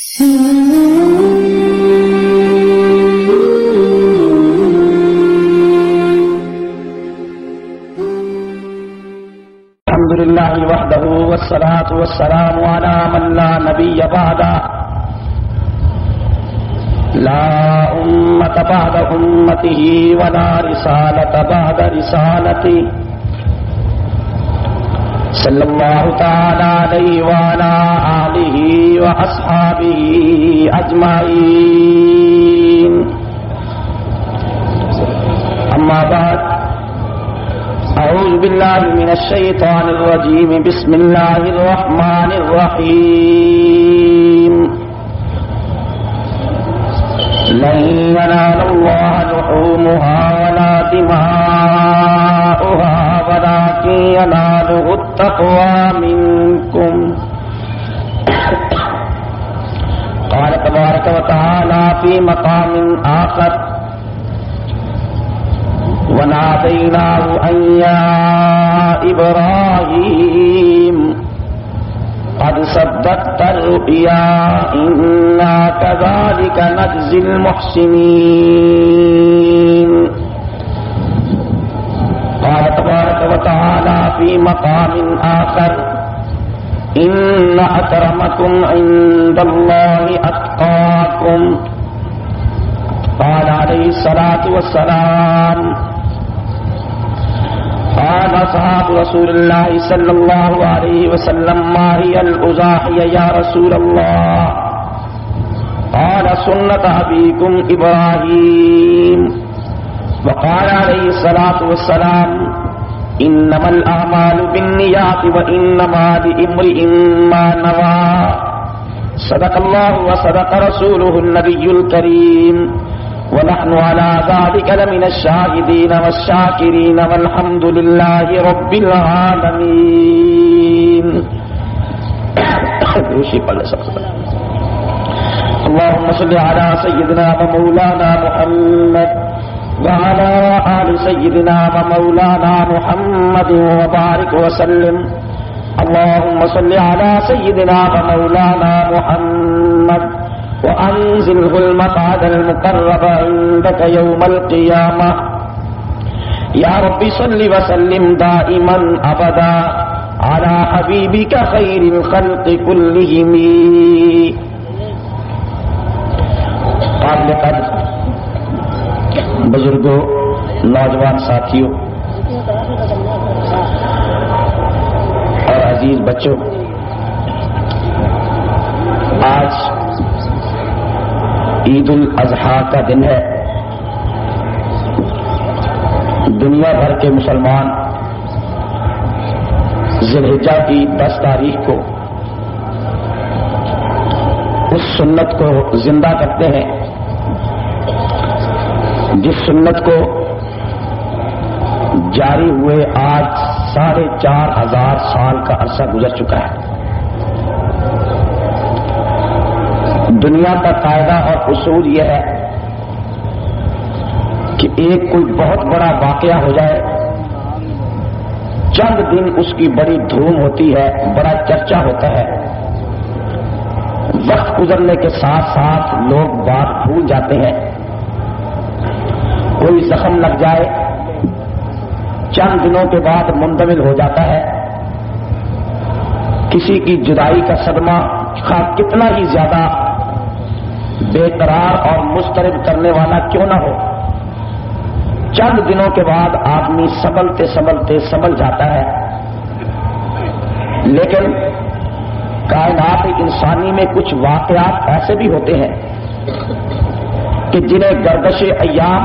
الحمد لله وحده والصلاة والسلام على من لا نبي بعده لا أمة بعد أمته ولا رسالة بعد رسالته صلى الله تعالى عليه وعلى آله وأصحابه أجمعين أما بعد أعوذ بالله من الشيطان الرجيم بسم الله الرحمن الرحيم لن ينال الله لحومها ولا دماؤها ولكن يناله التقوى منكم قال تبارك وتعالى في مقام آخر وناديناه أن يا إبراهيم قد صدقت الرؤيا إنا كذلك نجزي المحسنين قال تبارك وتعالى في مقام آخر إن أكرمكم عند الله أتقاكم قال عليه الصلاة والسلام قال أصحاب رسول الله صلى الله عليه وسلم ما هي الأضاحي يا رسول الله قال سنة أبيكم إبراهيم وقال عليه الصلاة والسلام إنما الأعمال بالنيات وإنما لامرئ ما نوى صدق الله وصدق رسوله النبي الكريم ونحن على ذلك لمن الشاهدين والشاكرين والحمد لله رب العالمين اللهم صل على سيدنا ومولانا محمد وعلى آل سيدنا ومولانا محمد وبارك وسلم اللهم صل على سيدنا ومولانا محمد وأنزله المقعد المقرب عندك يوم القيامة يا رب صل وسلم دائما أبدا على حبيبك خير الخلق كلهم قابل قدر بزرگوں نوجوان ساتھیوں اور عزیز بچوں، آج عید الاضحیٰ کا دن ہے۔ دنیا بھر کے مسلمان ذی الحجہ کی 10 تاریخ کو اس سنت کو زندہ کرتے ہیں جس سنت کو جاری ہوئے آج 4,500 سال کا عرصہ گزر چکا ہے۔ دنیا کا قاعدہ اور اصول یہ ہے کہ ایک کوئی بہت بڑا واقعہ ہو جائے، چند دن اس کی بڑی دھوم ہوتی ہے، بڑا چرچا ہوتا ہے، وقت گزرنے کے ساتھ ساتھ لوگ بات بھول جاتے ہیں۔ کوئی زخم لگ جائے چند دنوں کے بعد مندمل ہو جاتا ہے۔ کسی کی جدائی کا صدمہ خواہ کتنا ہی زیادہ بے قرار اور مضطرب کرنے والا کیوں نہ ہو، چند دنوں کے بعد آدمی سنبھلتے سنبھلتے سنبھل جاتا ہے۔ لیکن کائنات انسانی میں کچھ واقعات ایسے بھی ہوتے ہیں کہ جنہیں گردش ایام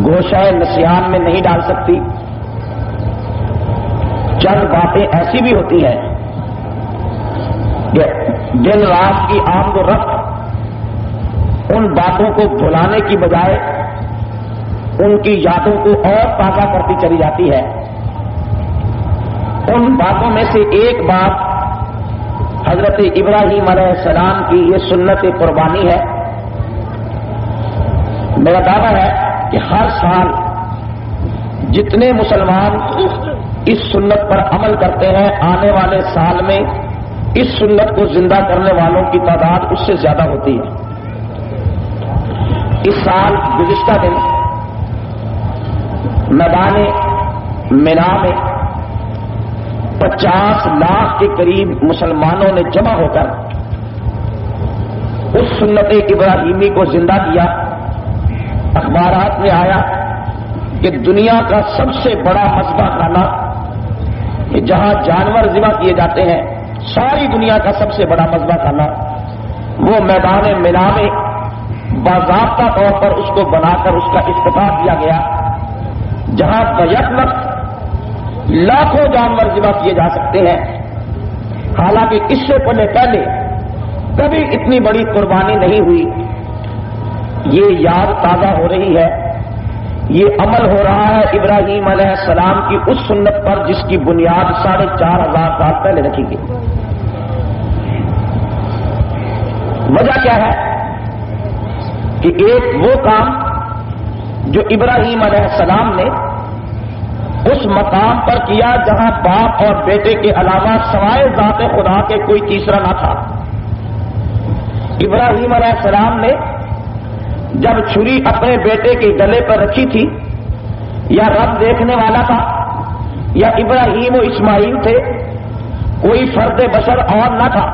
گوشہ نسیان میں نہیں ڈال سکتی۔ چند باتیں ایسی بھی ہوتی ہیں کہ دن رات کی آمد و رفت ان باتوں کو بھلانے کی بجائے ان کی یادوں کو اور تازہ کرتی چلی جاتی ہے۔ ان باتوں میں سے ایک بات حضرت ابراہیم علیہ السلام کی یہ سنت قربانی ہے۔ میرا دعویٰ ہے کہ ہر سال جتنے مسلمان اس سنت پر عمل کرتے ہیں آنے والے سال میں اس سنت کو زندہ کرنے والوں کی تعداد اس سے زیادہ ہوتی ہے۔ اس سال گزشتہ دن میدان مینا میں 50 لاکھ کے قریب مسلمانوں نے جمع ہو کر اس سنت ابراہیمی کو زندہ کیا۔ اخبارات میں آیا کہ دنیا کا سب سے بڑا مذبح خانہ کہ جہاں جانور ذبح کیے جاتے ہیں، ساری دنیا کا سب سے بڑا مذبح خانہ وہ میدان مینا میں باضابطہ طور پر اس کو بنا کر اس کا افتتاح کیا گیا، جہاں بیک وقت لاکھوں جانور ذبح کیے جا سکتے ہیں۔ حالانکہ اس سے پہلے کبھی اتنی بڑی قربانی نہیں ہوئی۔ یہ یاد تازہ ہو رہی ہے، یہ عمل ہو رہا ہے ابراہیم علیہ السلام کی اس سنت پر جس کی بنیاد 4500 سال پہلے رکھی گئی۔ وجہ کیا ہے کہ ایک وہ کام جو ابراہیم علیہ السلام نے اس مقام پر کیا جہاں باپ اور بیٹے کے علاوہ سوائے ذات خدا کے کوئی تیسرا نہ تھا۔ ابراہیم علیہ السلام نے جب چھری اپنے بیٹے کے گلے پر رکھی تھی، یا رب دیکھنے والا تھا یا ابراہیم و اسماعیل تھے، کوئی فرد بشر اور نہ تھا،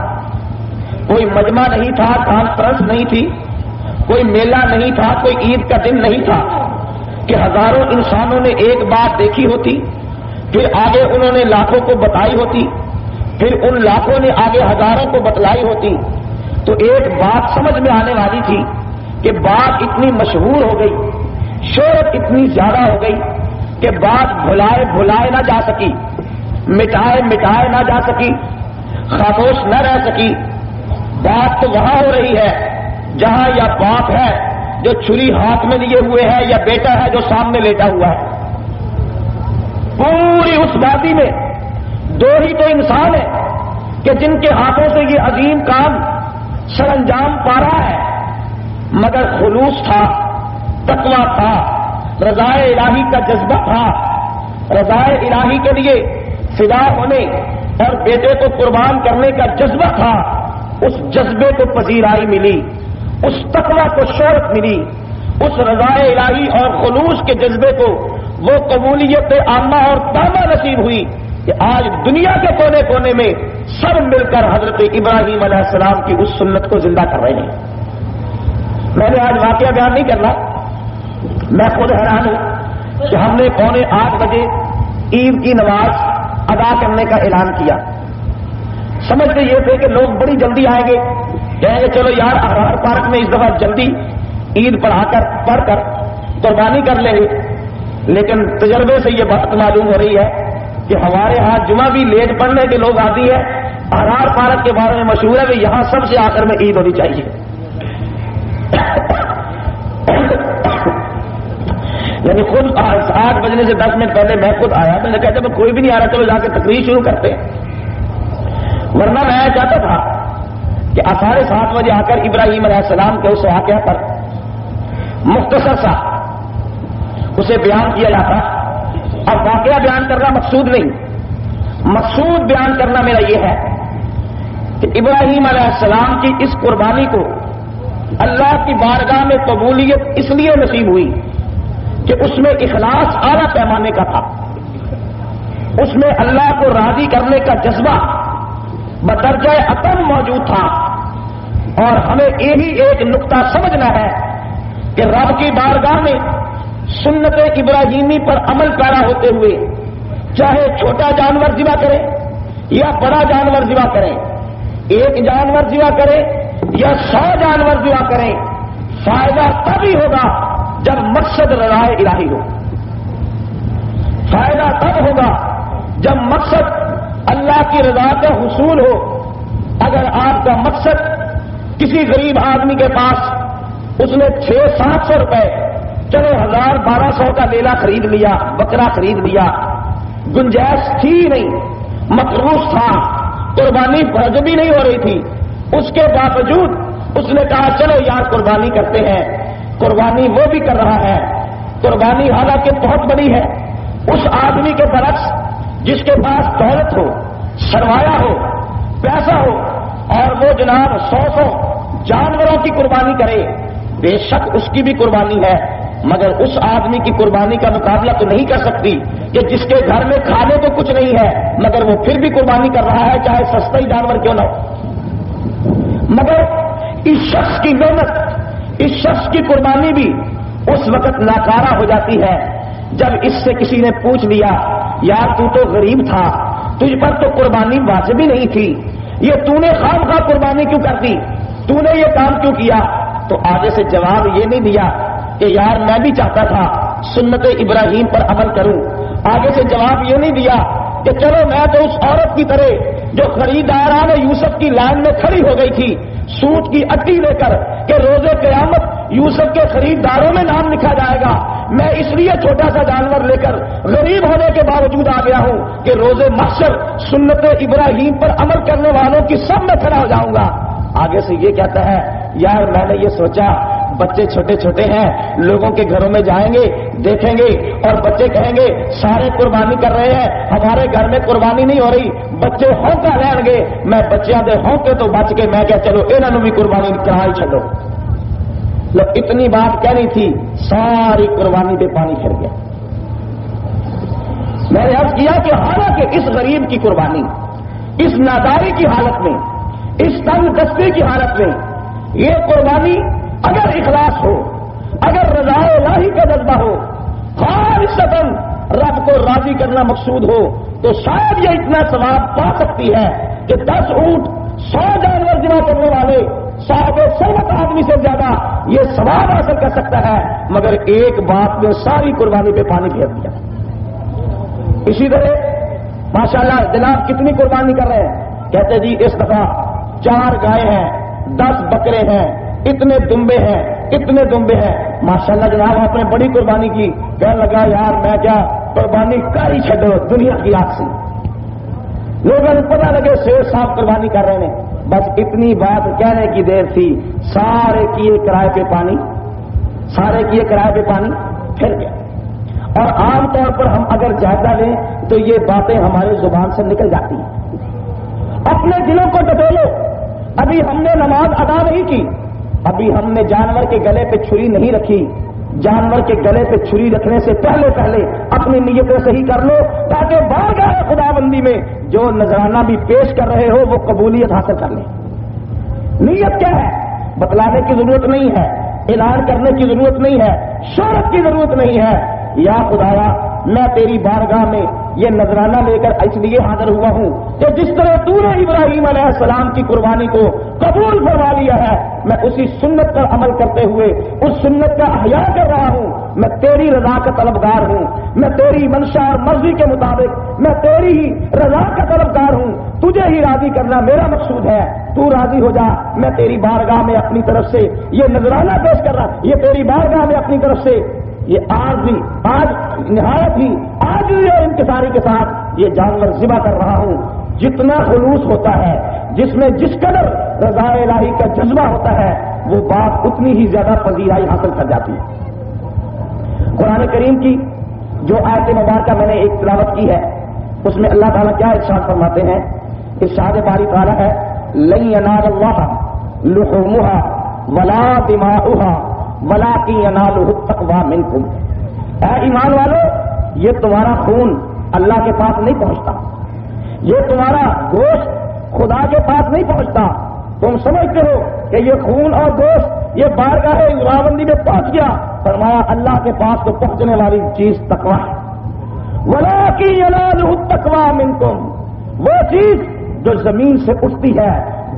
کوئی مجمع نہیں تھا، کانفرنس نہیں تھی، کوئی میلہ نہیں تھا، کوئی عید کا دن نہیں تھا کہ ہزاروں انسانوں نے ایک بات دیکھی ہوتی، پھر آگے انہوں نے لاکھوں کو بتائی ہوتی، پھر ان لاکھوں نے آگے ہزاروں کو بتلائی ہوتی، تو ایک بات سمجھ میں آنے والی تھی کہ بات اتنی مشہور ہو گئی، شہرت اتنی زیادہ ہو گئی کہ بات بھلائے نہ جا سکی، مٹائے نہ جا سکی، خاموش نہ رہ سکی۔ بات تو وہاں ہو رہی ہے جہاں یا باپ ہے جو چھری ہاتھ میں لیے ہوئے ہے، یا بیٹا ہے جو سامنے لیٹا ہوا ہے۔ پوری اس وادی میں دو ہی تو انسان ہیں کہ جن کے ہاتھوں سے یہ عظیم کام سر انجام پا رہا ہے، مگر خلوص تھا، تقویٰ تھا، رضائے الہی کا جذبہ تھا، رضائے الہی کے لیے فدا ہونے اور بیٹے کو قربان کرنے کا جذبہ تھا۔ اس جذبے کو پذیرائی ملی، اس تقویٰ کو شہرت ملی، اس رضائے الہی اور خلوص کے جذبے کو وہ قبولیت عامہ اور تامہ نصیب ہوئی کہ آج دنیا کے کونے کونے میں سب مل کر حضرت ابراہیم علیہ السلام کی اس سنت کو زندہ کر رہے ہیں۔ میں نے آج واقعہ بیان نہیں کرنا، میں خود حیران ہوں کہ ہم نے 7:45 بجے عید کی نماز ادا کرنے کا اعلان کیا۔ سمجھتے یہ تھے کہ لوگ بڑی جلدی آئیں گے، کہیں گے چلو یار احرار پارک میں اس دفعہ جلدی عید پڑھ کر قربانی کر لیں گے، لیکن تجربے سے یہ بات معلوم ہو رہی ہے کہ ہمارے ہاں جمعہ بھی لیٹ پڑھنے کے لوگ آتی ہے۔ احرار پارک کے بارے میں مشہور ہے کہ یہاں سب سے آخر میں عید ہونی چاہیے۔ یعنی خود 8 بجنے سے 10 منٹ پہلے میں خود آیا، میں نے کہا جب کوئی بھی نہیں آ رہا چلو جا کے تقریر شروع کرتے ہیں، ورنہ میں چاہتا تھا کہ 7:30 بجے آ کر ابراہیم علیہ السلام کے اس واقعہ پر مختصر سا اسے بیان کیا جاتا۔ اب واقعہ بیان کرنا مقصود نہیں، مقصود بیان کرنا میرا یہ ہے کہ ابراہیم علیہ السلام کی اس قربانی کو اللہ کی بارگاہ میں قبولیت اس لیے نصیب ہوئی کہ اس میں اخلاص اعلیٰ پیمانے کا تھا، اس میں اللہ کو راضی کرنے کا جذبہ بدرجہ اتم موجود تھا۔ اور ہمیں یہی ایک نقطہ سمجھنا ہے کہ رب کی بارگاہ میں سنت ابراہیمی پر عمل پیرا ہوتے ہوئے چاہے چھوٹا جانور ذبح کریں یا بڑا جانور ذبح کریں، 1 جانور ذبح کریں یا 100 جانور ذبح کریں، فائدہ تبھی ہوگا جب مقصد رضائے الہی ہو۔ فائدہ تب ہوگا جب مقصد اللہ کی رضا کا حصول ہو۔ اگر آپ کا مقصد کسی غریب آدمی کے پاس اس نے 600-700 روپے، چلو 1000-1200 کا لیلا خرید لیا، بکرا خرید لیا، گنجائش تھی نہیں، مقروض تھا، قربانی فرض بھی نہیں ہو رہی تھی، اس کے باوجود اس نے کہا چلو یار قربانی کرتے ہیں۔ قربانی وہ بھی کر رہا ہے، قربانی حالانکہ بہت بڑی ہے۔ اس آدمی کے برعکس جس کے پاس دولت ہو، سرمایہ ہو، پیسہ ہو اور وہ جناب 100 جانوروں کی قربانی کرے، بے شک اس کی بھی قربانی ہے، مگر اس آدمی کی قربانی کا مقابلہ تو نہیں کر سکتی کہ جس کے گھر میں کھانے کو کچھ نہیں ہے مگر وہ پھر بھی قربانی کر رہا ہے، چاہے سستا ہی جانور کیوں نہ ہو۔ مگر اس شخص کی محنت، اس شخص کی قربانی بھی اس وقت ناکارہ ہو جاتی ہے جب اس سے کسی نے پوچھ لیا، یار تو غریب تھا، تجھ پر تو قربانی واجب ہی نہیں تھی، یہ تو نے خواہ قربانی کیوں کر دی، تو نے یہ کام کیوں کیا؟ تو آگے سے جواب یہ نہیں دیا کہ یار میں بھی چاہتا تھا سنت ابراہیم پر عمل کروں، آگے سے جواب یہ نہیں دیا کہ چلو میں تو اس عورت کی طرح جو خریداران یوسف کی لائن میں کھڑی ہو گئی تھی سوٹ کی اٹی لے کر کہ روز قیامت یوسف کے خریداروں میں نام لکھا جائے گا، میں اس لیے چھوٹا سا جانور لے کر غریب ہونے کے باوجود آ گیا ہوں کہ روز محشر سنت ابراہیم پر عمل کرنے والوں کی سب میں کھڑا ہو جاؤں گا۔ آگے سے یہ کہتا ہے، یار میں نے یہ سوچا بچے چھوٹے چھوٹے ہیں، لوگوں کے گھروں میں جائیں گے دیکھیں گے اور بچے کہیں گے سارے قربانی کر رہے ہیں، ہمارے گھر میں قربانی نہیں ہو رہی، بچے ہونکا لین گے، میں بچیاں دے ہونکے تو بچ کے میں کیا چلو انہوں بھی قربانی کرا ہی چھڈو۔ اتنی بات کہنی تھی، ساری قربانی پہ پانی پھر گیا۔ میں نے عرض کیا کہ حالانکہ اس غریب کی قربانی اس ناداری کی حالت میں، اس تنگ دستی کی حالت میں یہ قربانی اگر اخلاص ہو، اگر رضا الہی کا جذبہ ہو، خالصتاً رب کو راضی کرنا مقصود ہو، تو شاید یہ اتنا ثواب پا سکتی ہے کہ 10 اونٹ 100 جانور ذبح کرنے والے صاحب ثروت آدمی سے زیادہ یہ ثواب حاصل کر سکتا ہے، مگر ایک بات میں ساری قربانی پہ پانی پھیر دیا۔ اسی طرح ماشاءاللہ جناب کتنی قربانی کر رہے ہیں، کہتے جی اس دفعہ 4 گائے ہیں، 10 بکرے ہیں، اتنے دمبے ہیں، اتنے دمبے ہیں، ماشاءاللہ جناب آپ نے بڑی قربانی کی، کہنے لگا یار میں کیا قربانی کر ہی چھڈو دنیا کی آگ سے۔ لوگوں کو پتہ لگے شیر صاحب قربانی کر رہے ہیں، بس اتنی بات کہنے کی دیر تھی، سارے کیے کرائے پہ پانی، سارے کیے کرائے پہ پانی پھر گیا۔ اور عام طور پر ہم اگر جائزہ لیں تو یہ باتیں ہماری زبان سے نکل جاتی ہیں۔ اپنے دلوں کو ٹٹولو، ابھی ہم نے نماز ادا نہیں کی، ابھی ہم نے جانور کے گلے پہ چھری نہیں رکھی، جانور کے گلے پہ چھری رکھنے سے پہلے اپنی نیتیں صحیح کر لو تاکہ بارگاہ خداوندی میں جو نذرانہ بھی پیش کر رہے ہو وہ قبولیت حاصل کر لیں۔ نیت کیا ہے بتلانے کی ضرورت نہیں ہے، اعلان کرنے کی ضرورت نہیں ہے، شہرت کی ضرورت نہیں ہے۔ یا خدایا میں تیری بارگاہ میں یہ نذرانہ لے کر اس لیے حاضر ہوا ہوں کہ جس طرح تو نے ابراہیم علیہ السلام کی قربانی کو قبول فرما لیا ہے، میں اسی سنت پر عمل کرتے ہوئے اس سنت کا احیاء کر رہا ہوں، میں تیری رضا کا طلبگار ہوں، میں تیری منشا اور مرضی کے مطابق میں تیری ہی رضا کا طلبگار ہوں، تجھے ہی راضی کرنا میرا مقصود ہے، تو راضی ہو جا، میں تیری بارگاہ میں اپنی طرف سے یہ نذرانہ پیش کر رہا، یہ تیری بارگاہ میں اپنی طرف سے یہ آج نہایت ہی عاجزی اور انکساری کے ساتھ یہ جانور ذبح کر رہا ہوں۔ جتنا خلوص ہوتا ہے، جس میں جس قدر رضا الہی کا جذبہ ہوتا ہے، وہ بات اتنی ہی زیادہ پذیرائی حاصل کر جاتی ہے۔ قرآن کریم کی جو آیت مبارکہ میں نے ایک تلاوت کی ہے اس میں اللہ تعالیٰ کیا ارشاد فرماتے ہیں؟ ارشاد باری تعالیٰ ہے لن ینال اللہ لحومها ولا دماؤها ولکن ینالہ التقوی منکم۔ اے ایمان والو، یہ تمہارا خون اللہ کے پاس نہیں پہنچتا، یہ تمہارا گوشت خدا کے پاس نہیں پہنچتا۔ تم سمجھتے ہو کہ یہ خون اور گوشت یہ بارگاہ خداوندی میں پہنچ گیا، فرمایا اللہ کے پاس تو پہنچنے والی چیز تقوی ہے۔ ولکن ینالہ التقوی منکم، وہ چیز جو زمین سے اٹھتی ہے،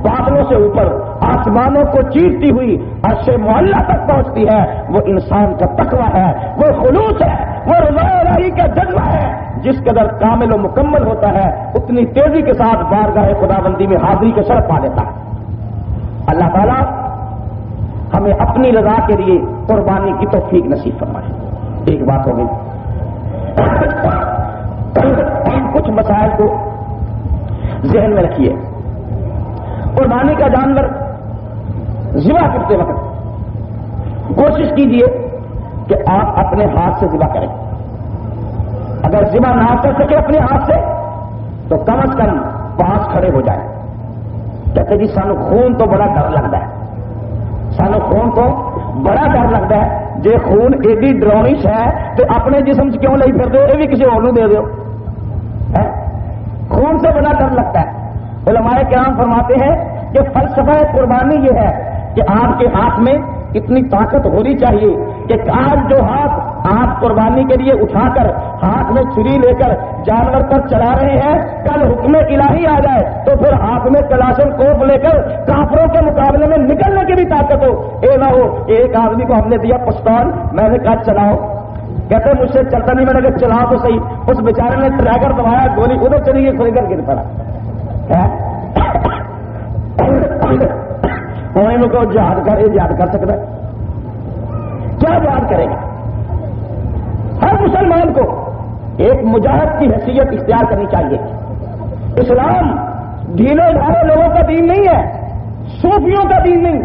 بادلوں سے اوپر آسمانوں کو چیرتی ہوئی عرش معلیٰ تک پہنچتی ہے، وہ انسان کا تقویٰ ہے، وہ خلوص ہے، وہ رضا الہی کا جذبہ ہے۔ جس قدر کامل و مکمل ہوتا ہے اتنی تیزی کے ساتھ بارگاہ خداوندی میں حاضری کے شرف پا لیتا ہے۔ اللہ تعالیٰ ہمیں اپنی رضا کے لیے قربانی کی توفیق نصیب فرمائے۔ ایک بات ہو گئی، کچھ مسائل کو ذہن میں رکھیے۔ قربانی کا جانور ذبح کرتے وقت کوشش کیجیے کہ آپ اپنے ہاتھ سے ذبح کریں، اگر ذبح نہ کر سکے اپنے ہاتھ سے تو کم از کم 5 کھڑے ہو جائیں، کہتے جی سانو خون تو بڑا ڈر لگتا ہے، سانو خون تو بڑا ڈر لگتا ہے، جے خون ایڈی ڈرونی ہے تو اپنے جسم سے کیوں لے پھر دو، یہ بھی کسی اور دے دو، خون سے بڑا ڈر لگتا ہے۔ علماء کرام فرماتے ہیں کہ فلسفہ قربانی یہ ہے کہ آپ کے ہاتھ میں اتنی طاقت ہونی چاہیے کہ آج جو ہاتھ آپ قربانی کے لیے اٹھا کر ہاتھ میں چھری لے کر جانور پر چلا رہے ہیں، کل حکم الہی آ جائے تو پھر ہاتھ میں کلاشن کوف لے کر کافروں کے مقابلے میں نکلنے کی بھی طاقت ہو۔ اے نہ ہو ایک آدمی کو ہم نے دیا پستول، میں نے کہا چلاؤ، کہتے مجھ سے چلتا نہیں، میں نے کہا چلاؤ تو صحیح، اس بیچارے نے ٹریگر دبایا، گولی ادھر چلی گئی، خود کر گر پڑا۔ ان کو جہاد کر، یہ جہاد کر سکتا ہے؟ کیا جہاد کرے گا؟ ہر مسلمان کو ایک مجاہد کی حیثیت اختیار کرنی چاہیے۔ اسلام ڈھیلے ڈھالے لوگوں کا دین نہیں ہے، صوفیوں کا دین نہیں۔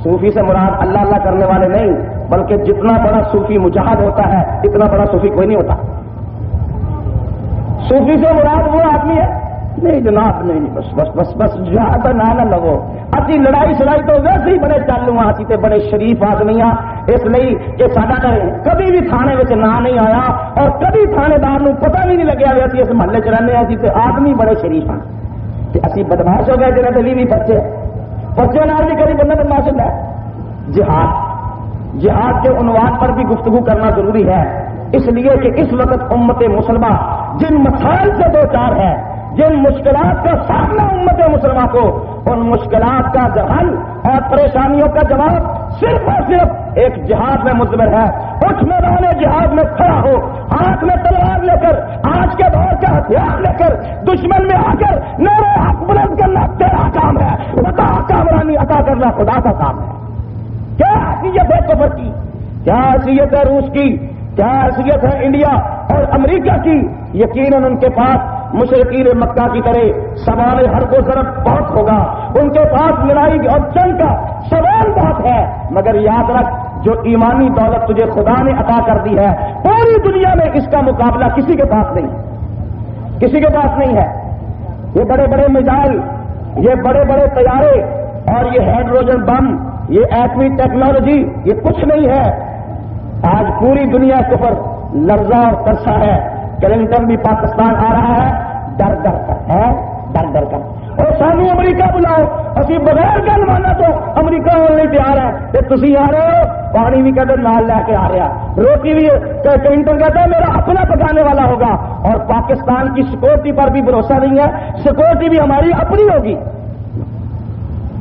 صوفی سے مراد اللہ اللہ کرنے والے نہیں، بلکہ جتنا بڑا صوفی مجاہد ہوتا ہے اتنا بڑا صوفی کوئی نہیں ہوتا۔ صوفی سے مراد وہ آدمی ہے، نہیں جناب نہیں، بس بس بس بس زیادہ نہ لگو، اسی لڑائی شڑائی تو ویسے ہی بڑے چالو ہاں، اسی تے بڑے شریف آدمی ہاں، اس لیے کہ ساڈا کبھی بھی تھانے میں نہ نہیں آیا اور کبھی تھانے دار نو پتہ بھی نہیں لگیا بھی اسی اس محلے چ رہنے اسی تے آدمی بڑے شریف ہاں، تے اسی بدماش ہو گئے جنہیں دلی بھی پرچے نال بھی کبھی بندہ بدماش ہوتا ہے۔ جہاد کے عنوان پر بھی گفتگو کرنا ضروری ہے، اس لیے کہ اس وقت امت مسلمہ جن مسائل سے دو چار ہے، جن مشکلات کا سامنا امت مسلمہ کو، ان مشکلات کا حل اور پریشانیوں کا جواب صرف اور صرف ایک جہاد میں مضمر ہے۔ اٹھ میدان جہاد میں کھڑا ہو، ہاتھ میں تلوار لے کر، آج کے دور کا ہتھیار لے کر دشمن میں آ کر نعرے حق بلند کرنا تیرا کام ہے، عطا کامرانی عطا کرنا خدا کا کام ہے۔ کیا حیثیت ہے کفر کی، کیا حیثیت ہے روس کی، کیا حیثیت ہے انڈیا اور امریکہ کی؟ یقیناً ان کے پاس مشرکین مکہ کی طرح سوال ہر کو ضرب بہت ہوگا، ان کے پاس لڑائی اور جنگ کا سوال بہت ہے، مگر یاد رکھ جو ایمانی دولت تجھے خدا نے عطا کر دی ہے پوری دنیا میں اس کا مقابلہ کسی کے پاس نہیں، کسی کے پاس نہیں ہے۔ یہ بڑے بڑے میزائل، یہ بڑے بڑے طیارے اور یہ ہائیڈروجن بم، یہ ایٹمی ٹیکنالوجی، یہ کچھ نہیں ہے۔ آج پوری دنیا کفر لرزہ اور ترسا ہے۔ کلنٹن بھی پاکستان آ رہا ہے ڈر ڈر کر، ہے ڈر ڈر کر، اور سانو امریکہ بلاؤ، اسی بغیر گل مانا تو امریکہ ہونے تیار ہے کہ تسی آ رہے ہو، پانی بھی کہتے نال لے کے آ رہا، روٹی بھی کلنٹن کہتا ہے میرا اپنا پکانے والا ہوگا، اور پاکستان کی سیکورٹی پر بھی بھروسہ نہیں ہے، سیکورٹی بھی ہماری اپنی ہوگی۔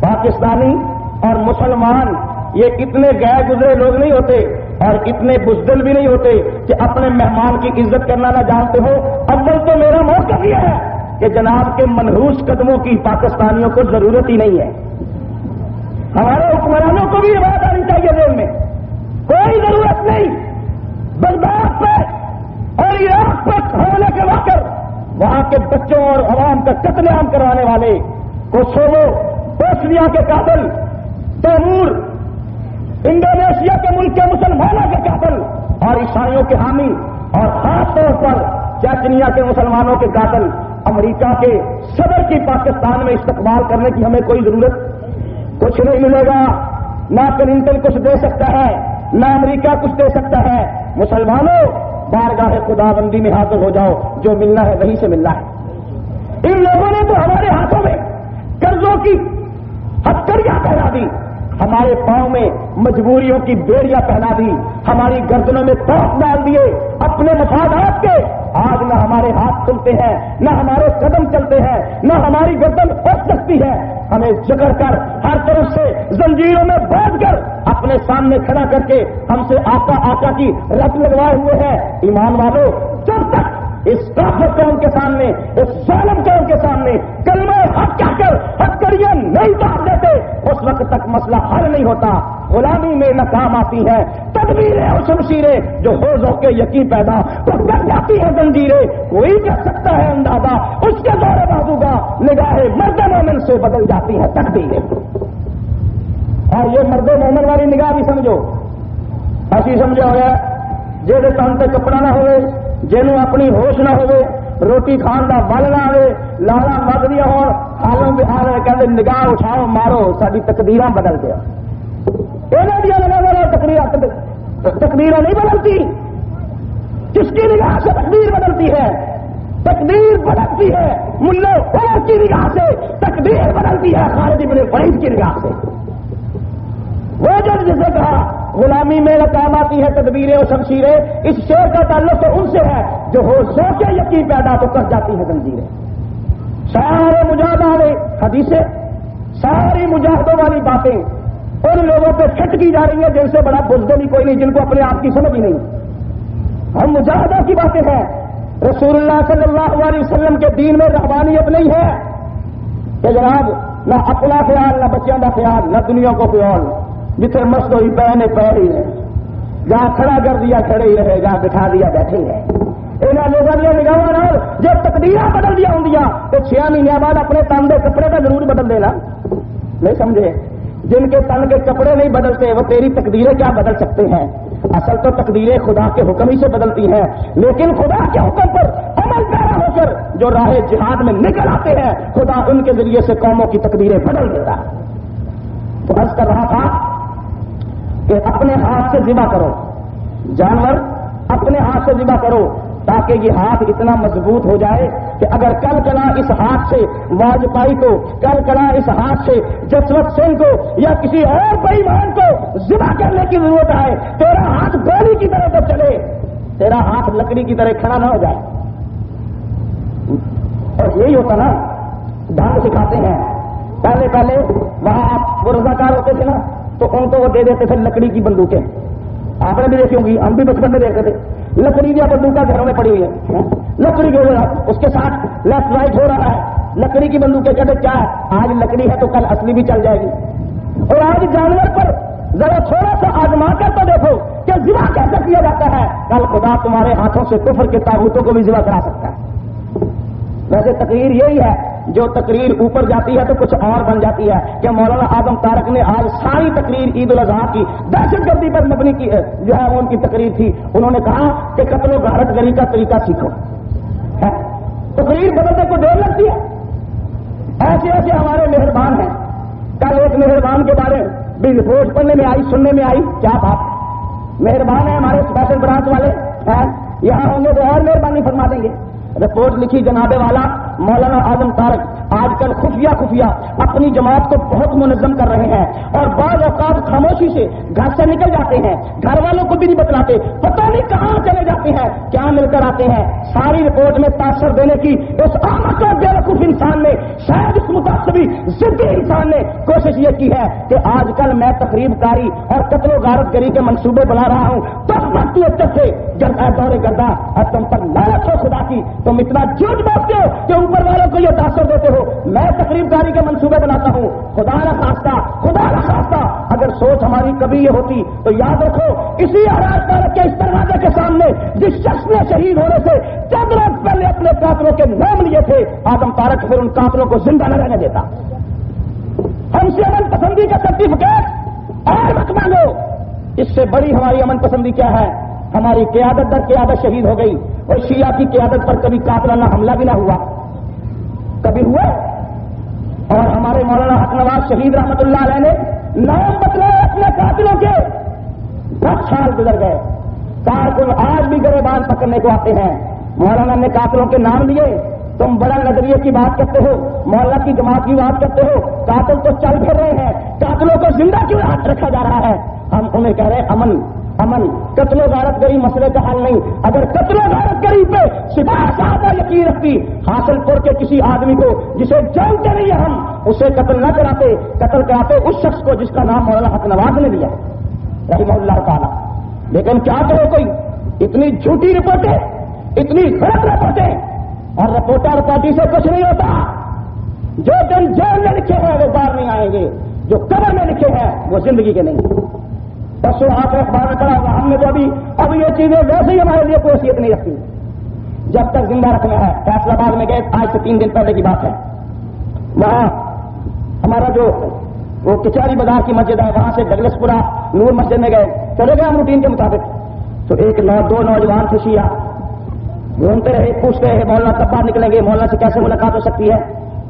پاکستانی اور مسلمان یہ اتنے گئے گزرے لوگ نہیں ہوتے اور اتنے بزدل بھی نہیں ہوتے کہ اپنے مہمان کی عزت کرنا نہ جانتے ہو۔ اول تو میرا موقف یہ ہے کہ جناب کے منحوس قدموں کی پاکستانیوں کو ضرورت ہی نہیں ہے۔ ہمارے حکمرانوں کو بھی یہ بات آنی چاہیے ذہن میں، کوئی ضرورت نہیں بغداد پہ اور عراق پر حملے کے واقع وہاں کے بچوں اور عوام کا قتل عام کروانے والے، کوسوو بوسنیا کے قاتل، تیمور انڈونیشیا کے ملک کے مسلمانوں کے قاتل اور عیسائیوں کے حامی، اور خاص طور پر چیچنیا کے مسلمانوں کے قاتل، امریکہ کے صدر کی پاکستان میں استقبال کرنے کی ہمیں کوئی ضرورت کچھ نہیں ملے گا۔ نہ کلنٹن کچھ دے سکتا ہے، نہ امریکہ کچھ دے سکتا ہے۔ مسلمانوں بارگاہ خدا بندی میں حاضر ہو جاؤ، جو ملنا ہے وہیں سے ملنا ہے۔ ان لوگوں نے تو ہمارے ہاتھوں میں قرضوں کی ہتھکڑیاں پہنا دی، ہمارے پاؤں میں مجبوریوں کی بیڑیاں پہنا دی، ہماری گردنوں میں توق ڈال دیے اپنے مفادات کے۔ آج نہ ہمارے ہاتھ کھلتے ہیں، نہ ہمارے قدم چلتے ہیں، نہ ہماری گردن اٹھ سکتی ہے۔ ہمیں جکڑ کر ہر طرف سے زنجیروں میں باندھ کر اپنے سامنے کھڑا کر کے ہم سے آقا آقا کی رت لگوائے ہوئے ہیں۔ ایمان والو، جب تک اس کافر قوم کے سامنے، اس ظالم قوم کے سامنے کلمہ حق کہہ کر ہتھکڑیاں نہیں اتار دیتے، اس وقت تک مسئلہ حل نہیں ہوتا۔ غلامی میں ناکام آتی ہے تدبیریں اور شمشیریں، جو ہوز ہو کے یقین پیدا وہ کر جاتی ہے زنجیریں۔ کوئی کہہ سکتا ہے اندازہ اس کے دور بازو کا نگاہ مرد مومن سے بدل جاتی ہے تقدیریں۔ اور یہ مرد مومن والی نگاہ بھی سمجھو، ایسی سمجھا ہوا جہے تن تے کپڑا نہ ہوئے، جنوں اپنی ہوش نہ ہوئے، روٹی کھان کا بل نہ آئے، لالا مد دیا ہو، سالوں کے حال میں کہتے نگاہ اٹھاؤ مارو ساری تقدیراں بدل گیا دیا لگا تقدیریں نہیں بدلتی. کس کی نگاہ سے تقدیر بدلتی ہے؟ تقدیر بدلتی ہے ملا عمر کی نگاہ سے، تقدیر بدلتی ہے خالد بن ولید کی نگاہ سے. وہ جو جسے کہا غلامی میں کام آتی ہے تدبیریں اور شمشیریں، اس شعر کا تعلق تو ان سے ہے جو ہو سو کے یقین پیدا تو کر جاتی ہے زنجیریں. سارے مجاہدوں میں حدیثیں، ساری مجاہدوں والی باتیں ان لوگوں پہ فٹ کی جا رہی ہیں جن سے بڑا بزدل ہی کوئی نہیں، جن کو اپنے آپ کی سمجھ ہی نہیں. ہم مجاہدوں کی باتیں ہیں. رسول اللہ صلی اللہ علیہ وسلم کے دین میں رحمانیت نہیں ہے کہ جناب نہ اپنا خیال نہ بچوں کا خیال نہ دنیا کو خیال، جتنے مست ہوئی پہنے پیر ہی رہے، جہاں کھڑا کر دیا کھڑے ہی رہے، جہاں بٹھا دیا بیٹھے ہی رہے. انہوں لوگوں دیا نگاہ جب تقدیراں بدل دیا ہوں تو 6 مہینے بعد اپنے تن کے کپڑے کا ضرور بدل دینا. نہیں سمجھے؟ جن کے تن کے کپڑے نہیں بدلتے وہ تیری تقدیریں کیا بدل سکتے ہیں؟ اصل تو تقدیریں خدا کے حکم ہی سے بدلتی ہیں، لیکن خدا کے حکم پر عمل پیرا ہو کر جو راہ جہاد میں نکل آتے ہیں خدا ان کے ذریعے سے قوموں کی تقدیریں بدل دیتا ہے. تو عرض کر رہا تھا کہ اپنے ہاتھ سے ذبح کرو، جانور اپنے ہاتھ سے ذبح کرو تاکہ یہ ہاتھ اتنا مضبوط ہو جائے کہ اگر کل کلا اس ہاتھ سے واجپائی کو، کل کلا اس ہاتھ سے جسوت سنگھ کو یا کسی اور بے ایمان کو ذبح کرنے کی ضرورت ہے، تیرا ہاتھ گولی کی طرح تو چلے، تیرا ہاتھ لکڑی کی طرح کھڑا نہ ہو جائے. اور یہی ہوتا نا، ڈھنگ سکھاتے ہیں. پہلے وہاں آپ وہ رضاکار ہوتے تھے نا تو ان کو وہ دے دیتے تھے لکڑی کی بندوقیں. آپ نے بھی دیکھی ہوں گی، ہم بھی بچپن میں دیکھتے تھے لکڑی کی بندوقیں گھروں میں پڑی ہوئی ہیں، لکڑی کے اس کے ساتھ لیفٹ رائٹ ہو رہا ہے، لکڑی کی بندوقیں کہتے کیا ہے آج لکڑی ہے تو کل اصلی بھی چل جائے گی. اور آج جانور پر ذرا تھوڑا سا آزما کر تو دیکھو کہ ذبح کیسے کیا جاتا ہے، کل خدا تمہارے ہاتھوں سے کفر کے طاغوتوں کو بھی ذبح کرا سکتا ہے. ویسے تقریر یہی ہے، جو تقریر اوپر جاتی ہے تو کچھ اور بن جاتی ہے. کہ مولانا اعظم طارق نے آج ساری تقریر عید الاضحیٰ کی دہشت گردی پر مبنی کی جو ہے وہ ان کی تقریر تھی. انہوں نے کہا کہ قتل و غارت گری کا طریقہ سیکھو. تقریر بدلنے کو دیر لگتی ہے. ایسے ایسے ہمارے مہربان ہیں. کل ایک مہربان کے بارے بھی رپورٹ پڑھنے میں آئی، سننے میں آئی، کیا بات مہربان ہے ہمارے اسپیشل برانچ والے ہیں، یہاں ہوں گے تو اور مہربانی فرما دیں گے. رپورٹ لکھی جناب والا مولانا اعظم طارق آج کل خفیہ اپنی جماعت کو بہت منظم کر رہے ہیں اور بعض اوقات خاموشی سے گھر سے نکل جاتے ہیں، گھر والوں کو بھی نہیں بتلاتے، پتہ نہیں کہاں چلے جاتے ہیں، کیا مل کر آتے ہیں. ساری رپورٹ میں تاثر دینے کی اس احمق اور بیوقوف انسان نے، شاید اس متعصبی ضدی انسان نے کوشش یہ کی ہے کہ آج کل میں تقریب کاری اور قتل و غارت گری کے منصوبے بنا رہا ہوں. تب وقت سے دورے گردہ اور تم پر لعنت ہو خدا کی، تم اتنا جھوٹ بولتے ہو کہ اوپر والوں کو یہ تاثر دیتے ہو میں تقریب کاری کے منصوبے بناتا ہوں. خدا نہ خواستہ اگر سوچ ہماری کبھی یہ ہوتی تو یاد رکھو اسی آراز طارق کے اس دروازے کے سامنے جس شخص نے شہید ہونے سے چند روز پہلے اپنے قاتلوں کے نام لیے تھے، اعظم طارق پھر ان قاتلوں کو زندہ نہ رہنے دیتا. ہم سے امن پسندی کا سرٹیفکیٹ اور مت مانگو. اس سے بڑی ہماری امن پسندی کیا ہے؟ ہماری قیادت در قیادت شہید ہو گئی اور شیعہ کی قیادت پر کبھی قاتلانہ حملہ بھی نہ ہوا، کبھی ہوا. اور ہمارے مولانا حق نواز شہید رحمت اللہ علیہ نے نام بتلائے اپنے قاتلوں کے. 10 سال گزر گئے، کارکن آج بھی گریبان پکڑنے کو آتے ہیں. مولانا نے قاتلوں کے نام لیے، تم بڑا نظریے کی بات کرتے ہو، مولانا کی جماعت کی بات کرتے ہو، قاتل تو چل پھر رہے ہیں، قاتلوں کو زندہ کیوں رکھا جا رہا ہے؟ ہم انہیں کہہ رہے ہیں امن. قتل و غارت گری مسئلے کا حل نہیں. اگر قتل و غارت گری پہ سپاہ صاحبہ یقین رکھتی، حاصل پور کے کسی آدمی کو جسے جانتے نہیں ہم اسے قتل نہ کراتے، قتل کراتے اس شخص کو جس کا نام مولانا حق نواز نے دیا رحمہ اللہ تعالی. لیکن کیا کرے کوئی اتنی جھوٹی رپورٹیں، اتنی غلط رپورٹیں، اور رپورٹر پارٹی سے کچھ نہیں ہوتا. جو دن جیل میں لکھے ہیں وہ باہر نہیں آئیں گے، جو قبر میں لکھے ہیں وہ زندگی کے نہیں. بس وہ آپ اخبار میں پڑا ہوا، ہم نے تو اب یہ چیزیں ویسے ہی ہمارے لیے کوئی حیثیت نہیں رکھتی. جب تک زندہ رکھنا ہے. فیصلہ آباد میں گئے، آج سے 3 دن پہلے کی بات ہے، وہاں ہمارا جو وہ کچہری بازار کی مسجد ہے وہاں سے ڈگلس پورا نور مسجد میں گئے، چلے گئے ہم روٹین کے مطابق. تو دو نوجوان تھے شیعہ، گھومتے رہے، پوچھتے رہے مولانا کب باہر نکلیں گے، مولانا سے کیسے ملاقات ہو سکتی ہے.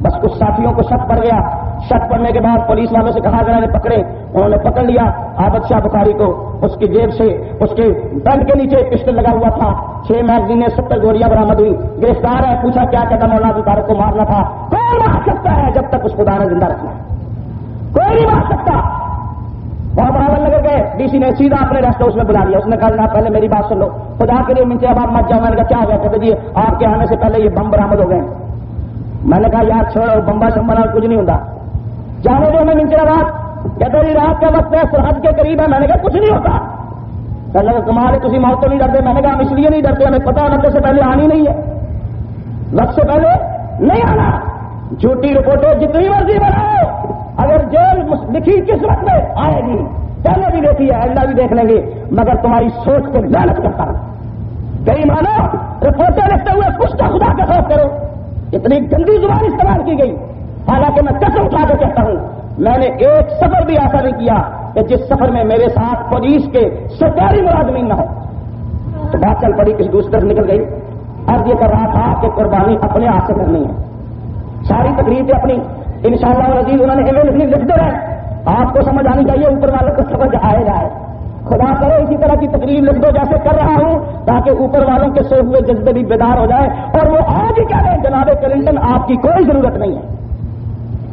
بس کچھ ساتھیوں کو شک پڑ گیا. شک پڑنے کے بعد پولیس والوں سے کہا گیا نے پکڑے. انہوں نے پکڑ لیا عابد شاہ بخاری کو. اس کی جیب سے اس کے بیلٹ کے نیچے پسٹل لگا ہوا تھا. 6 میگزینیں 70 گولیاں برآمد ہوئی. گرفتار ہے. پوچھا کیا کہتا مولانا عبد الطارق کو مارنا تھا. کون مار سکتا ہے جب تک اس خدا نے زندہ رکھنا ہے؟ کوئی نہیں مار سکتا. وہاں برابر نگر گئے. ڈی سی نے سیدھا اپنے ریسٹ ہاؤس میں بلا لیا. اس نے کہا جناب پہلے میری بات سن لو, خدا کے لیے منچے اب آپ مت جاؤ. میں نے کہا کیا ہو گیا؟ کہتے جی آپ کے آنے سے پہلے یہ بم برآمد ہو گئے. میں نے کہا یار چھوڑو بمبا شمبا کچھ نہیں ہوتا, جانے دو ہمیں منچے بات. کہتے جی رات کا وقت ہے, سرحد کے قریب ہے. میں نے کہا کچھ نہیں ہوتا. پہلے کمال ہے تھی موت تو نہیں ڈرتے. میں نے کہا ہم اس لیے نہیں ڈرتے, ہمیں پتا وقت سے پہلے آنی نہیں ہے, وقت سے پہلے نہیں آنا. جھوٹی رپورٹیں جتنی مرضی بناؤ, اگر جیل لکھی کس وقت میں آئے گی پہلے بھی دیکھی ہے, اللہ بھی دیکھ لیں گے, مگر تمہاری سوچ کو لعنت کرتا ہوں. کئی مانو رپورٹیں لکھتے ہوئے کچھ تو خدا کا خوف کرو. اتنی گندی زبان استعمال کی گئی. حالانکہ میں قسم اٹھا کے کہتا ہوں میں نے ایک سفر بھی ایسا نہیں کیا کہ جس سفر میں میرے ساتھ پولیس کے سرکاری ملازمین نہ ہو. تو بات چل پڑی, کسی دوسری طرف نکل گئی. اب یہ کر رہا تھا کہ قربانی اپنے ہاتھ سے کرنی ہے. ساری تقریر اپنی انشاءاللہ العزیز انہوں نے ایویں لکھ دے رہے. آپ کو سمجھ آنی چاہیے, اوپر والوں کو سمجھ آئے جائے. خدا کرے اسی طرح کی تقریر لکھ دو جیسے کر رہا ہوں, تاکہ اوپر والوں کے سوئے ہوئے جذبے بھی بیدار ہو جائے اور وہ آج ہی کہہ رہے ہیں جناب کلنٹن آپ کی کوئی ضرورت نہیں ہے,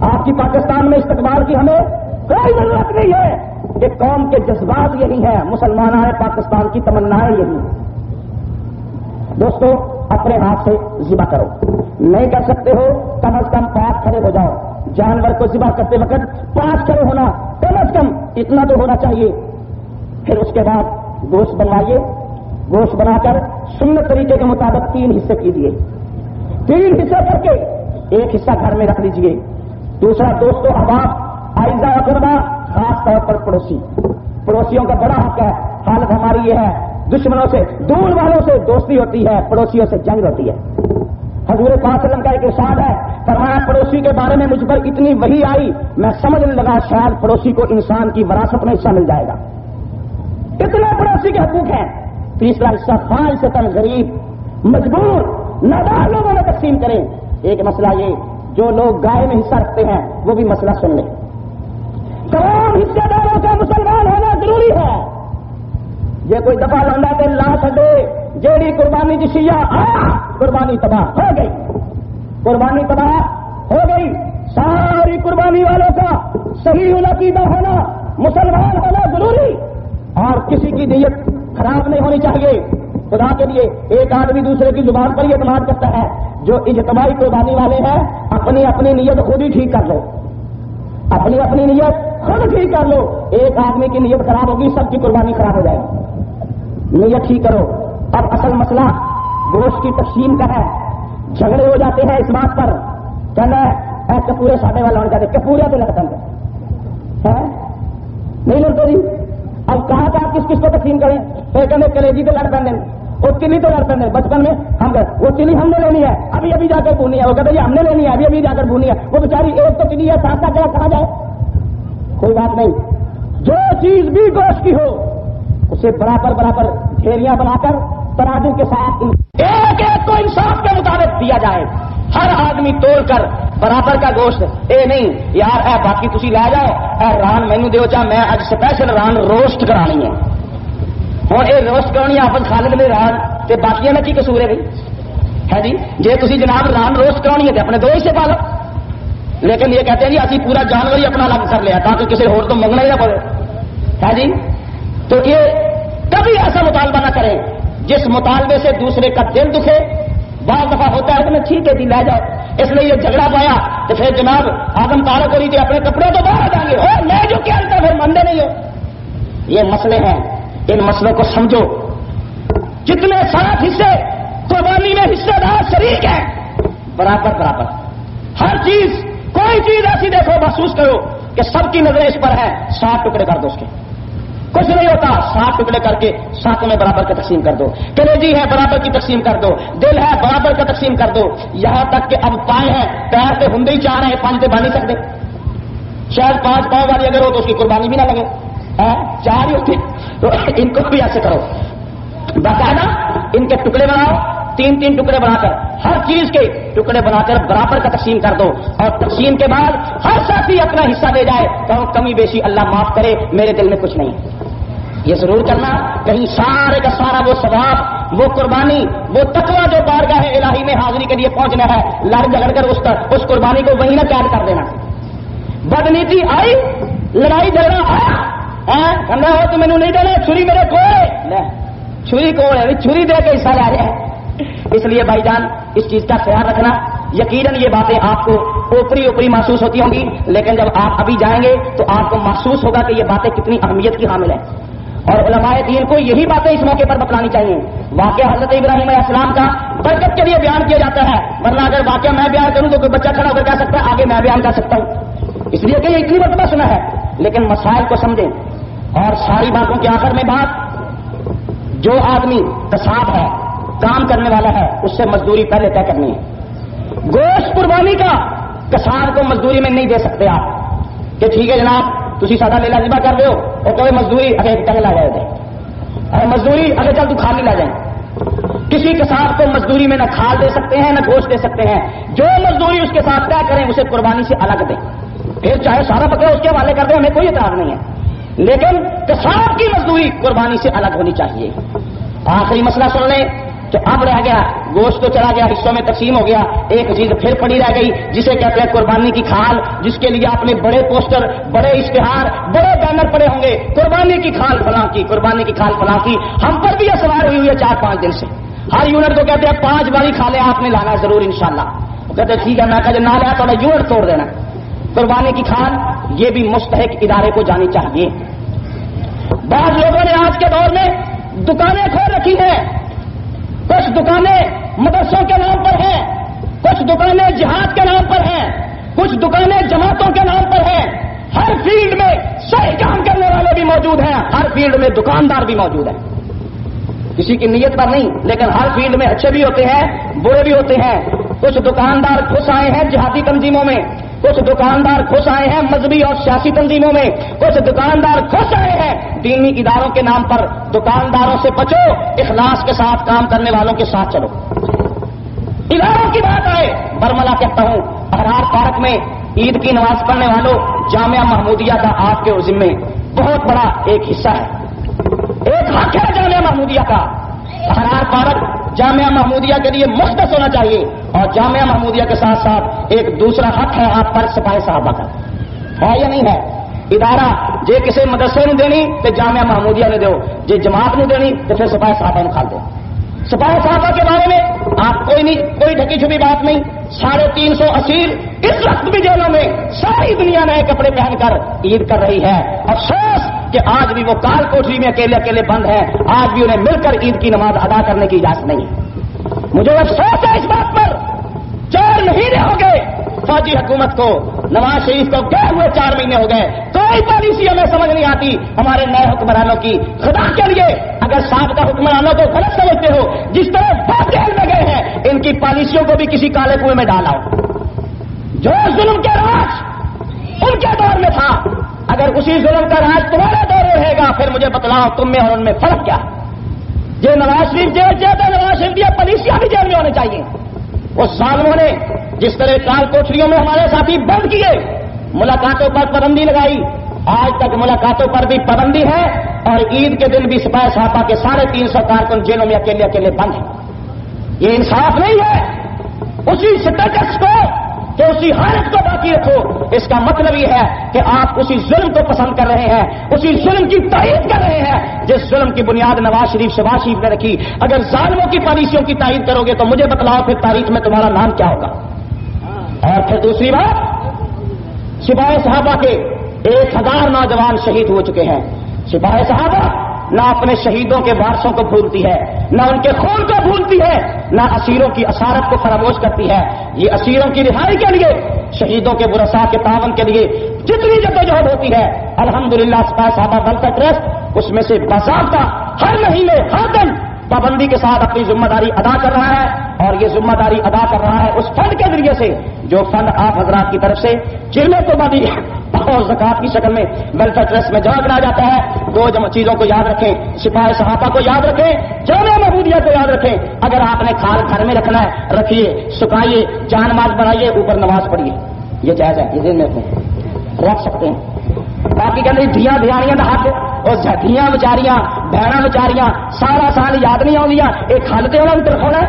آپ کی پاکستان میں استقبال کی ہمیں کوئی ضرورت نہیں ہے. کہ قوم کے جذبات یہی ہیں, مسلمان آئے پاکستان کی تمنائیں یہی ہیں. دوستو اپنے ہاتھ سے ذبح کرو. نہیں کر سکتے ہو کم از کم 5 کھڑے ہو جاؤ. جانور کو ذبح کرتے وقت 5 کھڑے ہونا کم از کم اتنا تو ہونا چاہیے. پھر اس کے بعد گوشت بنوائیے. گوشت بنا کر سنت طریقے کے مطابق 3 حصے کیجیے. 3 حصے کر کے ایک حصہ گھر میں رکھ لیجیے. دوسرا دوستو احباب اعزاء اقربا, خاص طور پر پڑوسیوں کا بڑا حق ہے. حالت ہماری یہ ہے, دشمنوں سے دور والوں سے دوستی ہوتی ہے, پڑوسیوں سے جنگ ہوتی ہے. حضور پاک صلی اللہ علیہ وسلم کا ایک ارشاد ہے, فرمایا پڑوسی کے بارے میں مجھ پر اتنی وحی آئی میں سمجھنے لگا شاید پڑوسی کو انسان کی وراثت میں حصہ مل جائے گا. اتنے پڑوسی کے حقوق ہیں. تیسرا حصہ فاحشۃ غریب مجبور نادار لوگوں میں تقسیم کریں. ایک مسئلہ یہ, جو لوگ گائے میں حصہ رکھتے ہیں وہ بھی مسئلہ سن لیں. تمام حصے داروں کا مسلمان ہونا ضروری ہے. یہ کوئی دفعہ لنڈا کے لا سکے جیڑی قربانی کی شیعہ آیا, قربانی تباہ ہو گئی. قربانی تباہ ہو گئی. ساری قربانی والوں کا صحیح عقیدہ ہونا, مسلمان ہونا ضروری, اور کسی کی نیت خراب نہیں ہونی چاہیے. خدا کے لیے ایک آدمی دوسرے کی زبان پر ہی اعتماد کرتا ہے. جو اجتماعی قربانی والے ہیں اپنی اپنی نیت خود ہی ٹھیک کر لو. اپنی اپنی نیت خود ٹھیک کر لو. ایک آدمی کی نیت خراب ہوگی, سب کی قربانی خراب ہو جائے گی. نیت ٹھیک کرو. اب اصل مسئلہ گوشت کی تقسیم کا ہے. جھگڑے ہو جاتے ہیں اس بات پر, کہنا ہے کپورے ساٹے والا ہونا چاہتے, کپوریا تو لگتا ہے نہیں لڑتے جی. اب کہاں کہ آپ کس کس کو تقسیم کریں؟ پھر کہنے کلیجی تو لڑ پڑنے, اور چلی تو لڑ پڑنے. بچپن میں ہم وہ چلی ہم نے لینی ہے, ابھی ابھی جا کر بھونی ہے. وہ کہتے ہیں ہم نے لینی ہے, ابھی ابھی جا کر بھونی ہے. وہ بیچاری ایک تو چلی ہے, 7 کا کہاں جائے؟ کوئی بات نہیں. جو چیز بھی گوشت کی ہو اسے برابر برابر ڈھیریاں بنا کر ترازو کے ساتھ ایک ایک کو انصاف کے مطابق دیا جائے. ہر آدمی توڑ کر برابر کا گوشت. اے نہیں یار اے باقی تسی لے جاؤ, اے ران مینو دیو چاہ میں اج سپیشل ران روسٹ کرانی ہے. ہوں یہ روسٹ کرانی ہے آپ خالد نے ران تے باقیاں نے کی قصور ہے بھائی ہے جی. جی تسی جناب ران روسٹ کرانی ہے تو اپنے 2 حصے پا لو. لیکن یہ کہتے ہیں جی اسی پورا جانور ہی اپنا الگ کر لیا تاکہ کسی اور تو منگنا ہی نہ پڑے ہے جی. تو یہ کبھی ایسا مطالبہ نہ کریں جس مطالبے سے دوسرے کا دل دکھے. بعض دفعہ ہوتا ہے کہ میں ٹھیک ہے جی لے جاؤ, اس لیے یہ جھگڑا پایا تو پھر جناب آدم تارک ہو رہی تھی اپنے کپڑے تو باہر آ جائیں گے, اور میں جو کیا کرتا پھر مانتے نہیں ہو. یہ مسئلے ہیں, ان مسئلوں کو سمجھو. جتنے 7 حصے قربانی میں حصے دار شریک ہیں برابر برابر. ہر چیز کوئی چیز ایسی دیکھو محسوس کرو کہ سب کی نظریں اس پر ہے, 7 ٹکڑے کر دو اس کے. کچھ نہیں ہوتا, 7 ٹکڑے کر کے 7 میں برابر کا تقسیم کر دو. کلیجی ہے برابر کی تقسیم کر دو, دل ہے برابر کا تقسیم کر دو. یہاں تک کہ اب پائے ہیں, پیر پہ ہندے ہی 4 ہیں, 5 پہ بن نہیں سکتے. شاید 5 پاؤں والی اگر ہو تو اس کی قربانی بھی نہ لگے, 4 ہی ہوتے. تو ان کو بھی ایسے کرو, باقاعدہ ان کے ٹکڑے بناؤ, 3 ٹکڑے بنا کر ہر چیز کے ٹکڑے بنا کر برابر کا تقسیم کر دو اور تقسیم کے بعد ہر ساتھی اپنا حصہ دے جائے تو کمی بیشی اللہ معاف کرے، میرے دل میں کچھ نہیں۔ یہ ضرور کرنا کہیں سارے کا سارا وہ ثواب، وہ قربانی، وہ تقویٰ جو بارگاہ الہی میں حاضری کے لیے پہنچنا ہے، لڑ جھگڑ کر اس قربانی کو وہیں نہ قید کر دینا۔ بدنیتی آئی، لڑائی جھگڑا آیا، کہنا ہو تو مینو نہیں دینا، چھری میرے کو چھری کو چھری دے کے حصہ لے جائے۔ اس لیے بھائی جان اس چیز کا خیال رکھنا۔ یقیناً یہ باتیں آپ کو اوپری محسوس ہوتی ہوں گی، لیکن جب آپ ابھی جائیں گے تو آپ کو محسوس ہوگا کہ یہ باتیں کتنی اہمیت کی حامل ہیں، اور علماء دین کو یہی باتیں اس موقع پر بتلانی چاہیے۔ واقعہ حضرت ابراہیم علیہ السلام کا برکت کے لیے بیان کیا جاتا ہے، ورنہ اگر واقعہ میں بیان کروں تو کوئی بچہ کھڑا ہو کر کہہ سکتا ہے آگے میں بیان کر سکتا ہوں، اس لیے کہ یہ اتنی مرتبہ سنا ہے۔ لیکن مسائل کو سمجھیں، اور ساری باتوں کے آخر میں بات، جو آدمی قصاب ہے، کام کرنے والا ہے، اس سے مزدوری پہلے طے کرنی ہے۔ گوشت قربانی کا قصاب کو مزدوری میں نہیں دے سکتے آپ کہ ٹھیک ہے جناب تسی سادہ لیلا ذبح کر دو اور کبھی مزدوری اگر ٹنگ لا جائے اور مزدوری اگر چل تو کھالی لا جائیں۔ کسی قصاب کو مزدوری میں نہ کھال دے سکتے ہیں نہ گوشت دے سکتے ہیں، جو مزدوری اس کے ساتھ طے کریں اسے قربانی سے الگ دیں، پھر چاہے سارا بکرا اس کے حوالے کر دیں، ہمیں کوئی اعتراض نہیں ہے، لیکن قصاب کی مزدوری قربانی سے الگ ہونی چاہیے۔ آخری مسئلہ سن لیں کہ اب رہ گیا، گوشت تو چلا گیا، حصوں میں تقسیم ہو گیا، ایک چیز پھر پڑی رہ گئی جسے کہتے ہیں قربانی کی کھال، جس کے لیے آپ نے بڑے پوسٹر، بڑے اشتہار، بڑے بینر پڑے ہوں گے، قربانی کی کھال فلاں کی، قربانی کی کھال فلاں کی۔ ہم پر بھی یہ سوار ہوئی ہے 4-5 دن سے، ہر یونٹ کو کہتے ہیں 5 باری کھالیں آپ نے لانا ضرور انشاءاللہ۔ وہ کہتے ہیں ٹھیک ہے، میں کہا نہ لیا تو یونٹ توڑ دینا۔ قربانی کی کھال یہ بھی مستحق ادارے کو جانی چاہیے۔ بعض لوگوں نے آج کے دور میں دکانیں کھول رکھی ہیں، کچھ دکانیں مدرسوں کے نام پر ہیں، کچھ دکانیں جہاد کے نام پر ہیں، کچھ دکانیں جماعتوں کے نام پر ہیں۔ ہر فیلڈ میں صحیح کام کرنے والے بھی موجود ہیں، ہر فیلڈ میں دکاندار بھی موجود ہیں، کسی کی نیت پر نہیں، لیکن ہر فیلڈ میں اچھے بھی ہوتے ہیں برے بھی ہوتے ہیں۔ کچھ دکاندار گھس آئے ہیں جہادی تنظیموں میں، کچھ دکاندار گھس آئے ہیں مذہبی اور سیاسی تنظیموں میں، کچھ دکاندار گھس آئے ہیں دینی اداروں کے نام پر۔ دکانداروں سے بچو، اخلاص کے ساتھ کام کرنے والوں کے ساتھ چلو۔ اداروں کی بات آئے، برملا کہتا ہوں، احرار پارک میں عید کی نماز پڑھنے والوں جامعہ محمودیہ کا آپ کے ذمے بہت بڑا ایک حصہ ہے، ایک حق ہے جامعہ محمودیہ کا۔ احرار پارک جامعہ محمودیہ کے لیے مختص ہونا چاہیے، اور جامعہ محمودیہ کے ساتھ ساتھ ایک دوسرا حق ہے آپ پر سپاہی صحابہ کا، ہے یا نہیں ہے؟ ادارہ جے کسی مدرسے نے دینی تو جامعہ محمودیہ نے دو، جے جماعت نے دینی تو پھر سپاہی صحابہ نے کھال دو۔ سپاہی صحابہ کے بارے میں آپ کوئی ڈھکی چھپی بات نہیں، 350 اسیر اس وقت بھی جیلوں میں، ساری دنیا نئے کپڑے پہن کر عید کر رہی ہے۔ افسوس کہ آج بھی وہ کال کوٹری میں اکیلے اکیلے بند ہیں، آج بھی انہیں مل کر عید کی نماز ادا کرنے کی اجازت نہیں ہے۔ مجھے افسوس ہے اس بات پر، 4 مہینے ہو گئے فوجی حکومت کو، نواز شریف کو گئے ہوئے 4 مہینے ہو گئے، کوئی پالیسی ہمیں سمجھ نہیں آتی ہمارے نئے حکمرانوں کی۔ خدا کے لیے اگر سابقہ حکمرانوں کو غلط سمجھتے ہو، جس طرح وہ جیل میں گئے ہیں، ان کی پالیسیوں کو بھی کسی کالے کنویں میں ڈالا ہو۔ جو ظلم کے راج ان کے دور میں تھا، اگر اسی ظلم کا راج تمہارے دور میں رہے گا، پھر مجھے بتلاؤ تم میں اور ان میں فرق کیا؟ جو نواز شریف جیل چاہتا ہے، نواز شریف کی پالیسیاں بھی جیل میں ہونے چاہیے۔ اس ظالموں نے جس طرح کال کوٹریوں میں ہمارے ساتھی بند کیے، ملاقاتوں پر پابندی لگائی، آج تک ملاقاتوں پر بھی پابندی ہے، اور عید کے دن بھی سپاہی صحابہ کے 350 کارکن جیلوں میں اکیلے اکیلے بند ہیں۔ یہ انصاف نہیں ہے۔ اسی اسٹیٹس کو کہ اسی حالت کو باقی رکھو، اس کا مطلب یہ ہے کہ آپ اسی ظلم کو پسند کر رہے ہیں، اسی ظلم کی تائید کر رہے ہیں جس ظلم کی بنیاد نواز شریف شہباز شریف نے رکھی۔ اگر ظالموں کی پالیسیوں کی تائید کرو گے تو مجھے بتلاؤ پھر تاریخ میں تمہارا نام کیا ہوگا۔ اور پھر دوسری بات، سپاہی صحابہ کے 1000 نوجوان شہید ہو چکے ہیں۔ سپاہی صحابہ نہ اپنے شہیدوں کے وارثوں کو بھولتی ہے، نہ ان کے خون کو بھولتی ہے، نہ اسیروں کی اسارت کو فراموش کرتی ہے۔ یہ اسیروں کی رہائی کے لیے، شہیدوں کے ورثاء کے تعاون کے لیے جتنی جدوجہد ہوتی ہے، الحمدللہ سپاہی صحابہ ویلفیئر ٹرسٹ اس میں سے باضابطہ ہر مہینے ہر دن پابندی کے ساتھ اپنی ذمہ داری ادا کر رہا ہے، اور یہ ذمہ داری ادا کر رہا ہے اس فنڈ کے ذریعے سے جو فنڈ آپ حضرات کی طرف سے جرم قربانی اور زکات کی شکل میں ویلفیئر ٹرسٹ میں جمع کرایا جاتا ہے۔ دو چیزوں کو یاد رکھیں، سپاہ صحابہ کو یاد رکھیں، جامع محمودیہ کو یاد رکھیں. اگر آپ نے کھال گھر میں رکھنا ہے رکھیے، سکھائیے، جان ماز بنائیے، اوپر نماز پڑھیے، یہ جائز ہے، یہ ذہن میں رکھ سکتے ہیں. باقی کہتے دھیاں دھیانیاں دا حق اور دھیاں بچاریاں بہنا بچاریاں سارا سال یاد نہیں آدی، یہ کھلتے انہوں نے ترخونا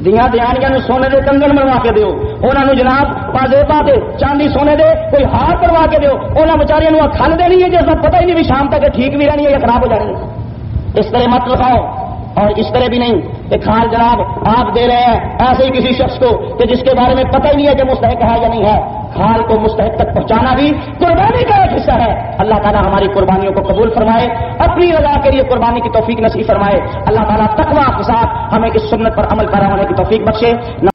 دیاں دیانیاں سونے دے کنگن بنوا کے دیو، انہوں نے جناب پازیبا دے چاندی سونے دے کوئی ہار کروا کے دیو، انہوں بچاریاں کھل دینی ہے جس کا پتہ ہی نہیں بھی شام تک ٹھیک بھی رہنی ہے یا خراب ہو جانی ہے. اس طرح مت رکھاؤ. اور اس طرح بھی نہیں کہ کھال جناب آپ دے رہے ہیں ایسے ہی کسی شخص کو کہ جس کے بارے میں پتہ ہی نہیں ہے کہ مستحق ہے یا نہیں ہے. کھال کو مستحق تک پہنچانا بھی قربانی کا ایک حصہ ہے. اللہ تعالیٰ ہماری قربانیوں کو قبول فرمائے، اپنی رضا کے لیے قربانی کی توفیق نصیب فرمائے. اللہ تعالیٰ تقویٰ کے ساتھ ہمیں اس سنت پر عمل پیرا ہونے کی توفیق بخشے.